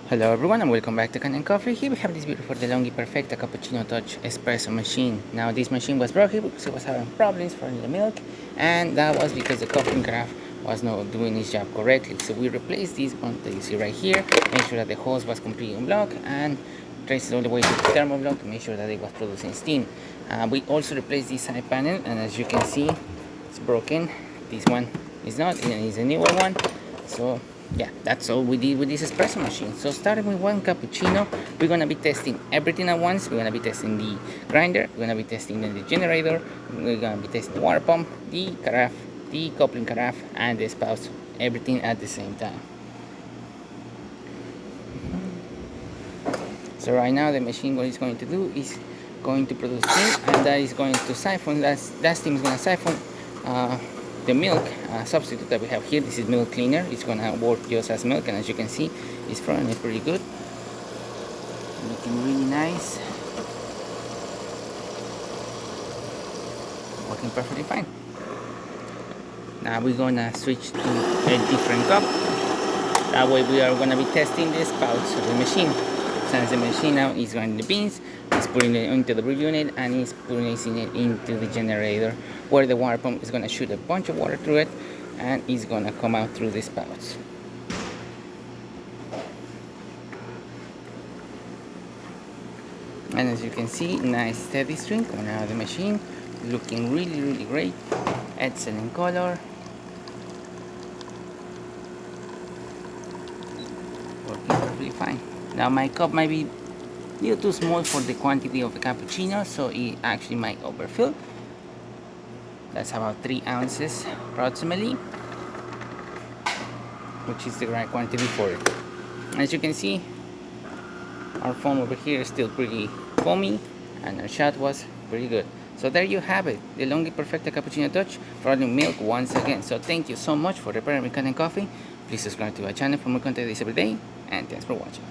Hello everyone and welcome back to Kanen Coffee. Here we have this beautiful Delongni Parfecta Cappuccino Touch Espresso machine. Now this machine was broken because it was having problems for the milk, and that was because the coffee carafe was not doing its job correctly. So we replaced this one that you see right here, make sure that the hose was completely unblocked, and trace it all the way to the thermo block to make sure that it was producing steam. We also replaced this side panel, and as you can see it's broken. This one is not, and it's a newer one. So yeah, that's all we did with this espresso machine. So starting with one cappuccino, we're gonna be testing everything at once. We're gonna be testing the grinder, we're gonna be testing the generator, we're gonna be testing the water pump, the carafe, the coupling carafe, and the spouts, everything at the same time. So right now the machine, what it's going to do is going to produce steam, and that is going to siphon, that steam is going to siphon the milk substitute that we have here. This is milk cleaner. It's going to work just as milk, and as you can see, it's frothing it pretty good, looking really nice, working perfectly fine. Now we're going to switch to a different cup. That way we are going to be testing the spouts of the machine. Since the machine now is running the beans, it's putting it into the brew unit, and it's putting it into the generator, where the water pump is going to shoot a bunch of water through it, and it's going to come out through the spouts. And as you can see, nice steady stream coming out of the machine, looking really great, excellent color, working perfectly fine. Now my cup might be a little too small for the quantity of the cappuccino, so it actually might overfill. That's about 3 ounces approximately, which is the right quantity for it. As you can see, our foam over here is still pretty foamy, and our shot was pretty good. So there you have it, the Delongni Parfecta Cappuccino Touch frothing milk once again. So thank you so much for preparing Kanen Coffee. Please subscribe to our channel for more content every day, and thanks for watching.